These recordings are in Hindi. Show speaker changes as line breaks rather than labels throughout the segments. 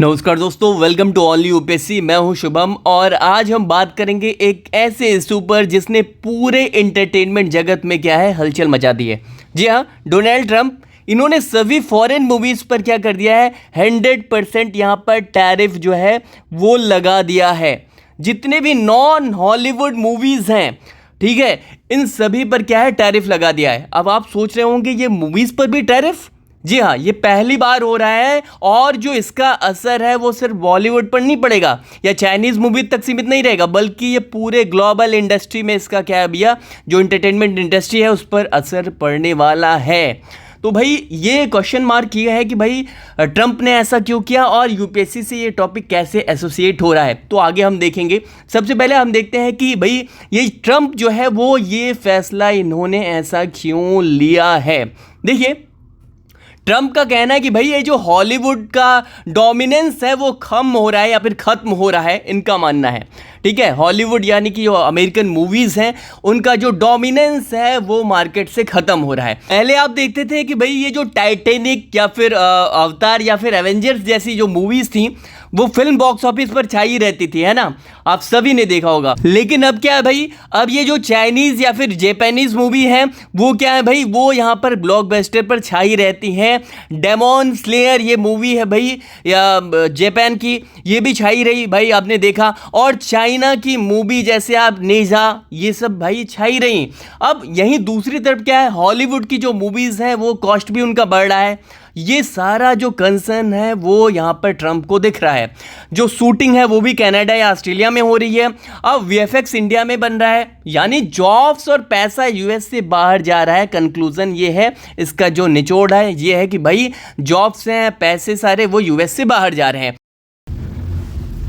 नमस्कार दोस्तों, वेलकम टू ऑनली यूपीएससी। मैं हूं शुभम और आज हम बात करेंगे एक ऐसे इशू पर जिसने पूरे एंटरटेनमेंट जगत में क्या है हलचल मचा दी है। जी हाँ, डोनाल्ड ट्रंप इन्होंने सभी फॉरेन मूवीज़ पर क्या कर दिया है, 100% यहाँ पर टैरिफ जो है वो लगा दिया है। जितने भी नॉन हॉलीवुड मूवीज़ हैं, ठीक है, इन सभी पर क्या है टैरिफ लगा दिया है। अब आप सोच रहे होंगे ये मूवीज़ पर भी टैरिफ? जी हाँ, ये पहली बार हो रहा है और जो इसका असर है वो सिर्फ बॉलीवुड पर नहीं पड़ेगा या चाइनीज़ मूवी तक सीमित नहीं रहेगा, बल्कि ये पूरे ग्लोबल इंडस्ट्री में इसका क्या है भैया, जो एंटरटेनमेंट इंडस्ट्री है उस पर असर पड़ने वाला है। तो भाई ये क्वेश्चन मार्क ये है कि भाई ट्रंप ने ऐसा क्यों किया और यूपीएससी से ये टॉपिक कैसे एसोसिएट हो रहा है, तो आगे हम देखेंगे। सबसे पहले हम देखते हैं कि भाई ये ट्रंप जो है वो ये फैसला इन्होंने ऐसा क्यों लिया है। देखिए, ट्रंप का कहना है कि भाई ये जो हॉलीवुड का डोमिनेंस है वो कम हो रहा है या फिर ख़त्म हो रहा है, इनका मानना है। ठीक है, हॉलीवुड यानी कि जो अमेरिकन मूवीज़ हैं उनका जो डोमिनेंस है वो मार्केट से ख़त्म हो रहा है। पहले आप देखते थे कि भाई ये जो टाइटैनिक या फिर अवतार या फिर एवेंजर्स जैसी जो मूवीज़ थी वो फिल्म बॉक्स ऑफिस पर छाई रहती थी, है ना, आप सभी ने देखा होगा। लेकिन अब क्या है भाई, अब ये जो चाइनीज़ या फिर जापानीज़ मूवी है वो क्या है भाई, वो यहाँ पर ब्लॉकबस्टर पर छाई रहती हैं। डेमन स्लेयर ये मूवी है भाई या जापान की, ये भी छाई रही भाई, आपने देखा। और चाइना की मूवी जैसे आप नेजा, ये सब भाई छाई रही। अब यहीं दूसरी तरफ क्या है, हॉलीवुड की जो मूवीज़ हैं वो कॉस्ट भी उनका बढ़ रहा है। ये सारा जो कंसर्न है वो यहाँ पर ट्रंप को दिख रहा है। जो शूटिंग है वो भी कनाडा या ऑस्ट्रेलिया में हो रही है। अब वीएफएक्स इंडिया में बन रहा है, यानी जॉब्स और पैसा यूएस से बाहर जा रहा है। कंक्लूजन ये है, इसका जो निचोड़ है ये है कि भाई जॉब्स हैं, पैसे सारे वो यूएस से बाहर जा रहे हैं।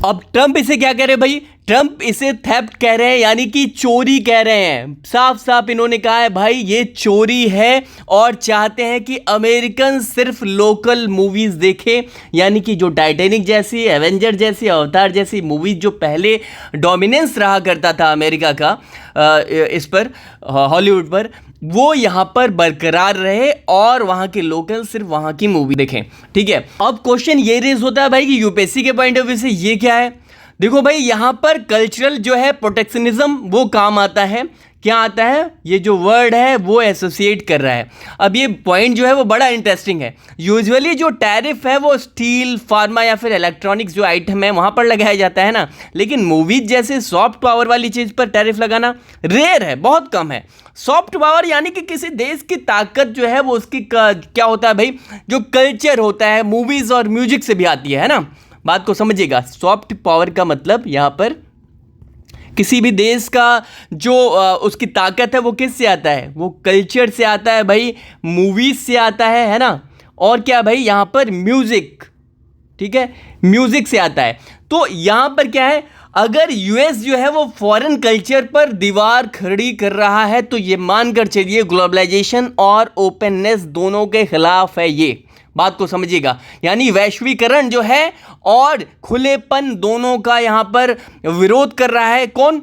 अब ट्रंप इसे क्या कह रहे हैं भाई, ट्रंप इसे थेफ्ट कह रहे हैं, यानी कि चोरी कह रहे हैं। साफ साफ इन्होंने कहा है भाई ये चोरी है और चाहते हैं कि अमेरिकन सिर्फ लोकल मूवीज़ देखें, यानी कि जो टाइटैनिक जैसी, एवेंजर जैसी, अवतार जैसी मूवीज़ जो पहले डोमिनेंस रहा करता था अमेरिका का इस पर, हॉलीवुड पर, वो यहाँ पर बरकरार रहे और वहाँ के लोकल सिर्फ वहाँ की मूवी देखें। ठीक है, अब क्वेश्चन ये रेज होता है भाई कि यूपीएससी के पॉइंट ऑफ व्यू से ये क्या है। देखो भाई, यहाँ पर कल्चरल जो है प्रोटेक्शनिज्म वो काम आता है। क्या आता है, ये जो वर्ड है वो एसोसिएट कर रहा है। अब ये पॉइंट जो है वो बड़ा इंटरेस्टिंग है। यूजुअली जो टैरिफ है वो स्टील, फार्मा या फिर इलेक्ट्रॉनिक्स जो आइटम है वहाँ पर लगाया जाता है ना, लेकिन मूवीज जैसे सॉफ्ट पावर वाली चीज़ पर टैरिफ लगाना रेयर है, बहुत कम है। सॉफ्ट पावर यानी कि किसी देश की ताकत जो है वो उसकी क्या होता है भाई, जो कल्चर होता है मूवीज़ और म्यूजिक से भी आती है ना, बात को समझिएगा। सॉफ्ट पावर का मतलब यहाँ पर किसी भी देश का जो उसकी ताकत है वो किस से आता है, वो कल्चर से आता है भाई, मूवीज से आता है ना। और क्या भाई, यहाँ पर म्यूजिक, ठीक है, म्यूजिक से आता है। तो यहाँ पर क्या है, अगर यूएस जो है वो फॉरेन कल्चर पर दीवार खड़ी कर रहा है तो ये मानकर चलिए ग्लोबलाइजेशन और ओपननेस दोनों के खिलाफ है। ये बात को समझिएगा, यानी वैश्वीकरण जो है और खुलेपन दोनों का यहाँ पर विरोध कर रहा है। कौन?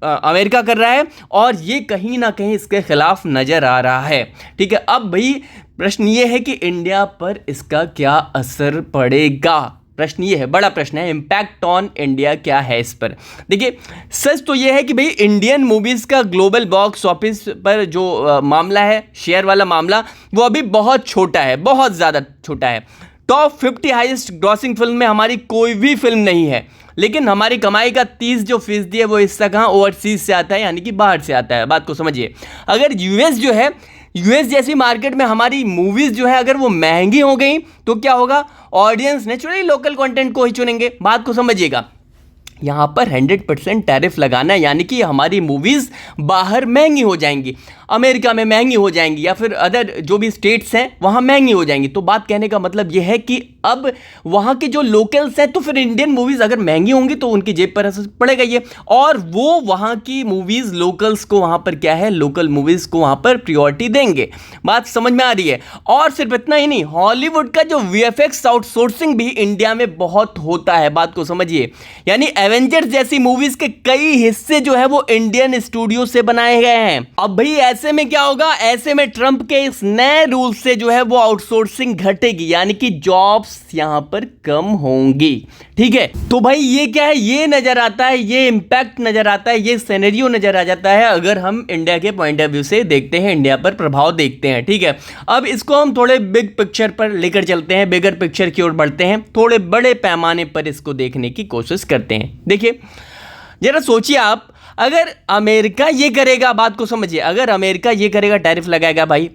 अमेरिका कर रहा है और ये कहीं ना कहीं इसके खिलाफ नज़र आ रहा है। ठीक है, अब भाई प्रश्न ये है कि इंडिया पर इसका क्या असर पड़ेगा। प्रश्न ये है, बड़ा प्रश्न है, इम्पैक्ट ऑन इंडिया क्या है इस पर। देखिए, सच तो ये है कि भाई इंडियन मूवीज़ का ग्लोबल बॉक्स ऑफिस पर जो मामला है, शेयर वाला मामला, वो अभी बहुत छोटा है, बहुत ज़्यादा छोटा है। टॉप 50 हाईएस्ट ग्रॉसिंग फिल्म में हमारी कोई भी फिल्म नहीं है, लेकिन हमारी कमाई का 30% है वो हिस्सा कहाँ, ओवरसीज से आता है, यानी कि बाहर से आता है। बात को समझिए, अगर यूएस जो है, यूएस जैसी मार्केट में हमारी मूवीज़ जो है अगर वो महंगी हो गई तो क्या होगा, ऑडियंस नेचुरली लोकल कंटेंट को ही चुनेंगे। बात को समझिएगा, यहाँ पर 100% टैरिफ लगाना यानी कि हमारी मूवीज़ बाहर महंगी हो जाएंगी, अमेरिका में महंगी हो जाएंगी या फिर अदर जो भी स्टेट्स हैं वहाँ महंगी हो जाएंगी। तो बात कहने का मतलब ये है कि अब वहाँ के जो लोकल्स हैं, तो फिर इंडियन मूवीज़ अगर महंगी होंगी तो उनकी जेब पर असर पड़ेगा ये, और वो वहाँ की मूवीज़ लोकल्स को वहाँ पर क्या है, लोकल मूवीज़ को वहाँ पर प्रियोरिटी देंगे। बात समझ में आ रही है। और सिर्फ इतना ही नहीं, हॉलीवुड का जो वीएफएक्स आउटसोर्सिंग भी इंडिया में बहुत होता है। बात को समझिए, यानी एवेंजर्स जैसी मूवीज के कई हिस्से जो है वो इंडियन स्टूडियो से बनाए गए हैं। अब भाई ऐसे में क्या होगा, ऐसे में ट्रंप के इस नए रूल से जो है वो आउटसोर्सिंग घटेगी, यानी कि जॉब्स यहां पर कम होंगी। ठीक है, तो भाई ये क्या है, ये नजर आता है, ये इंपैक्ट नजर आता है, ये सिनेरियो नजर आ जाता है अगर हम इंडिया के पॉइंट ऑफ व्यू से देखते हैं, इंडिया पर प्रभाव देखते हैं। ठीक है, अब इसको हम थोड़े बिग पिक्चर पर लेकर चलते हैं, बिगर पिक्चर की ओर बढ़ते हैं, थोड़े बड़े पैमाने पर इसको देखने की कोशिश करते हैं। देखिए जरा सोचिए आप, अगर अमेरिका ये करेगा, बात को समझिए, अगर अमेरिका ये करेगा, टैरिफ लगाएगा, भाई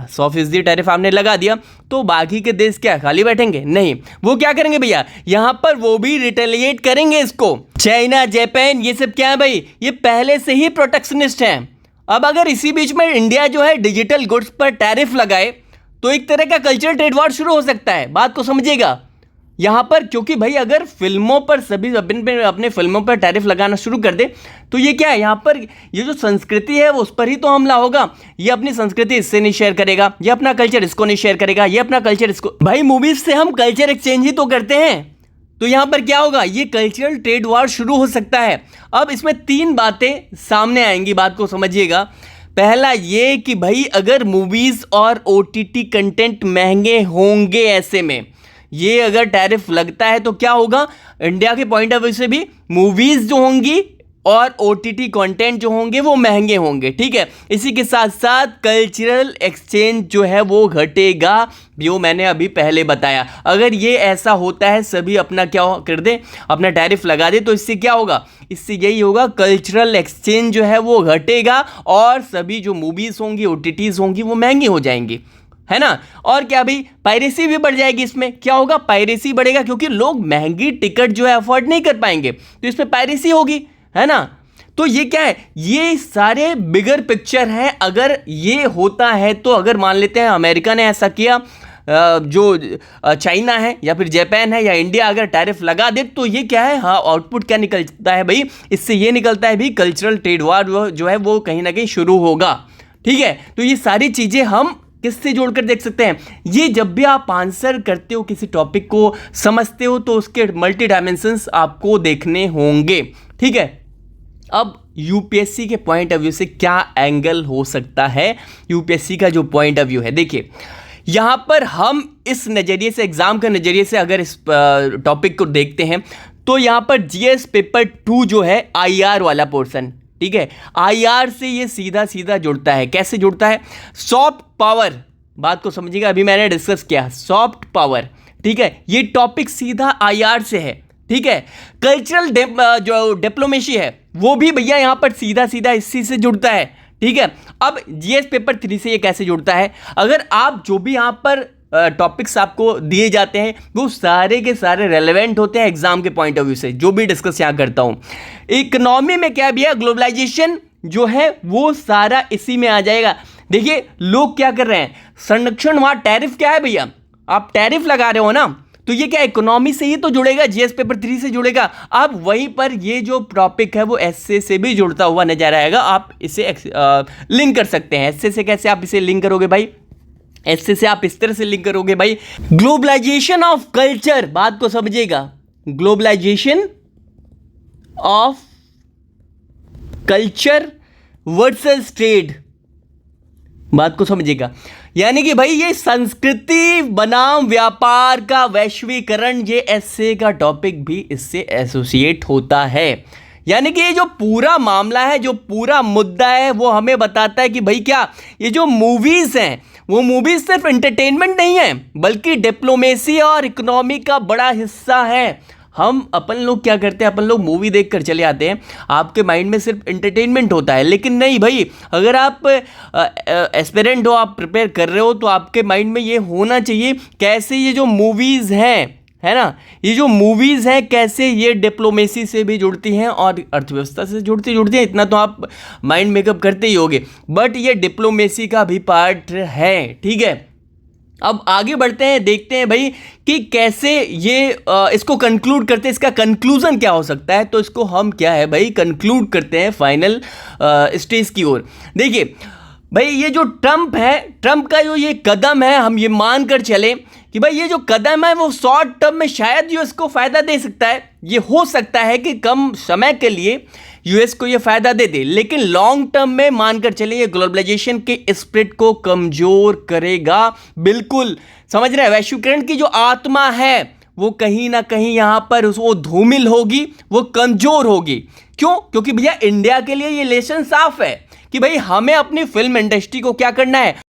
100% टैरिफ आपने लगा दिया, तो बाकी के देश क्या खाली बैठेंगे? नहीं, वो क्या करेंगे भैया, यहां पर वो भी रिटेलिएट करेंगे इसको। चाइना, जापान, ये सब क्या है भाई, ये पहले से ही प्रोटेक्शनिस्ट हैं। अब अगर इसी बीच में इंडिया जो है डिजिटल गुड्स पर टैरिफ लगाए तो एक तरह का कल्चरल ट्रेड वॉर शुरू हो सकता है। बात को समझिएगा यहां पर, क्योंकि भाई अगर फिल्मों पर सभी अपने फिल्मों पर टैरिफ लगाना शुरू कर दे तो ये क्या है, यहां पर ये जो संस्कृति है वो उस पर ही तो हमला होगा। ये अपनी संस्कृति इससे नहीं शेयर करेगा, ये अपना कल्चर इसको नहीं शेयर करेगा, ये अपना कल्चर इसको, भाई मूवीज से हम कल्चर एक्सचेंज ही तो करते हैं, तो यहां पर क्या होगा, ये कल्चरल ट्रेड वॉर शुरू हो सकता है। अब इसमें 3 बातें सामने आएंगी, बात को समझिएगा। पहला ये कि भाई अगर मूवीज और OTT कंटेंट महंगे होंगे, ऐसे में ये अगर टैरिफ लगता है तो क्या होगा, इंडिया के पॉइंट ऑफ व्यू से भी मूवीज जो होंगी और OTT कंटेंट जो होंगे वो महंगे होंगे। ठीक है, इसी के साथ साथ कल्चरल एक्सचेंज जो है वो घटेगा, जो मैंने अभी पहले बताया। अगर ये ऐसा होता है, सभी अपना क्या कर दे, अपना टैरिफ लगा दे, तो इससे क्या होगा, इससे यही होगा, कल्चरल एक्सचेंज जो है वो घटेगा और सभी जो मूवीज होंगी, OTTs होंगी, वो महंगी हो जाएंगी, है ना। और क्या भाई, पायरेसी भी बढ़ जाएगी। इसमें क्या होगा, पायरेसी बढ़ेगा, क्योंकि लोग महंगी टिकट जो है अफोर्ड नहीं कर पाएंगे, तो इसमें पायरेसी होगी, है ना। तो ये क्या है, ये सारे बिगर पिक्चर हैं। अगर ये होता है तो अगर मान लेते हैं अमेरिका ने ऐसा किया, जो चाइना है या फिर जापान है या इंडिया अगर टैरिफ लगा दे, तो ये क्या है, हाँ, आउटपुट क्या निकलता है भाई, इससे ये निकलता है भी कल्चरल ट्रेड वॉर जो है वो कहीं ना कहीं शुरू होगा। ठीक है, तो ये सारी चीजें हम किससे जोड़कर देख सकते हैं, ये जब भी आप आंसर करते हो, किसी टॉपिक को समझते हो, तो उसके मल्टी डायमेंशंस आपको देखने होंगे। ठीक है, अब यूपीएससी के पॉइंट ऑफ व्यू से क्या एंगल हो सकता है, यूपीएससी का जो पॉइंट ऑफ व्यू है, देखिए यहां पर हम इस नज़रिए से, एग्जाम के नज़रिए से अगर इस टॉपिक को देखते हैं, तो यहां पर जीएस पेपर 2 जो है IR वाला पोर्शन, ठीक है, IR से ये सीधा सीधा जुड़ता है। कैसे जुड़ता है, सॉफ्ट पावर, बात को समझिएगा, अभी मैंने डिस्कस किया सॉफ्ट पावर, ठीक है, ये टॉपिक सीधा IR से है। ठीक है, कल्चरल जो डिप्लोमेसी है वो भी भैया यहां पर सीधा सीधा इसी से जुड़ता है। ठीक है, अब जीएस पेपर 3 से ये कैसे जुड़ता है, अगर आप जो भी यहां पर टॉपिक्स आपको दिए जाते हैं वो सारे के सारे रेलेवेंट होते हैं एग्जाम के पॉइंट ऑफ व्यू से, जो भी डिस्कस यहां करता हूं। इकोनॉमी में क्या भैया, ग्लोबलाइजेशन जो है वो सारा इसी में आ जाएगा। देखिए लोग क्या कर रहे हैं, संरक्षण, वहां टैरिफ क्या है भैया, आप टैरिफ लगा रहे हो ना, तो ये क्या इकोनॉमी से ही तो जुड़ेगा, जीएस पेपर 3 से जुड़ेगा। अब वहीं पर ये जो टॉपिक है वो एसए से भी जुड़ता हुआ नजर आएगा, आप इसे लिंक कर सकते हैं। एसए से कैसे आप इसे लिंक करोगे भाई, एसए से आप इस तरह से लिंक करोगे भाई, ग्लोबलाइजेशन ऑफ कल्चर, बात को समझिएगा, globalisation of culture versus trade, बात को समझिएगा, यानी कि भाई ये संस्कृति बनाम व्यापार का वैश्वीकरण, ये एसए का टॉपिक भी इससे एसोसिएट होता है। यानी कि ये जो पूरा मामला है, जो पूरा मुद्दा है, वो हमें बताता है कि भाई क्या ये जो मूवीज हैं वो मूवीज सिर्फ एंटरटेनमेंट नहीं है, बल्कि डिप्लोमेसी और इकोनॉमी का बड़ा हिस्सा है। हम अपन लोग क्या करते हैं, अपन लोग मूवी देखकर चले आते हैं, आपके माइंड में सिर्फ एंटरटेनमेंट होता है, लेकिन नहीं भाई, अगर आप एस्पिरेंट हो, आप प्रिपेयर कर रहे हो, तो आपके माइंड में ये होना चाहिए कैसे ये जो मूवीज़ हैं, है ना, ये जो मूवीज़ हैं कैसे ये डिप्लोमेसी से भी जुड़ती हैं और अर्थव्यवस्था से जुड़ती हैं। इतना तो आप माइंड मेकअप करते ही होगे, बट ये डिप्लोमेसी का भी पार्ट है। ठीक है, अब आगे बढ़ते हैं, देखते हैं भाई कि कैसे ये इसको कंक्लूड करते हैं, इसका कंक्लूजन क्या हो सकता है। तो इसको हम क्या है भाई कंक्लूड करते हैं फाइनल स्टेज की ओर। देखिए भाई ये जो ट्रंप है, ट्रंप का जो ये कदम है, हम ये मान कर चले कि भाई ये जो कदम है वो शॉर्ट टर्म में शायद यूएस को फायदा दे सकता है, ये हो सकता है कि कम समय के लिए यूएस को ये फायदा दे दे, लेकिन लॉन्ग टर्म में मानकर चलिए ये ग्लोबलाइजेशन के स्पिरिट को कमजोर करेगा। बिल्कुल समझ रहे हैं, वैश्वीकरण की जो आत्मा है वो कहीं ना कहीं यहां पर वो धूमिल होगी, वो कमजोर होगी। क्यों? क्योंकि भैया इंडिया के लिए ये लेसन साफ है कि भाई हमें अपनी फिल्म इंडस्ट्री को क्या करना है,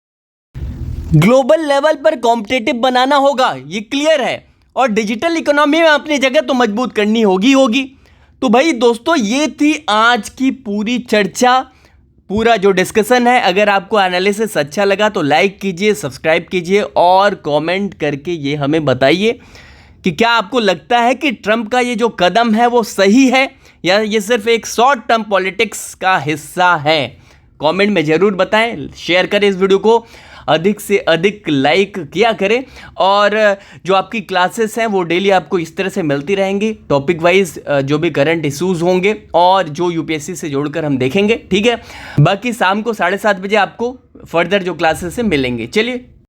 ग्लोबल लेवल पर कॉम्पिटिटिव बनाना होगा, ये क्लियर है। और डिजिटल इकोनॉमी में अपनी जगह तो मजबूत करनी होगी। तो भाई दोस्तों ये थी आज की पूरी चर्चा, पूरा जो डिस्कशन है। अगर आपको एनालिसिस अच्छा लगा तो लाइक कीजिए, सब्सक्राइब कीजिए और कमेंट करके ये हमें बताइए कि क्या आपको लगता है कि ट्रंप का ये जो कदम है वो सही है या ये सिर्फ एक शॉर्ट टर्म पॉलिटिक्स का हिस्सा है। कमेंट में ज़रूर बताएं, शेयर करें इस वीडियो को, अधिक से अधिक लाइक किया करें। और जो आपकी क्लासेस हैं वो डेली आपको इस तरह से मिलती रहेंगी, टॉपिक वाइज जो भी करंट इश्यूज होंगे और जो यूपीएससी से जोड़कर हम देखेंगे, ठीक है। बाकी शाम को 7:30 बजे आपको फर्दर जो क्लासेस हैं मिलेंगे। चलिए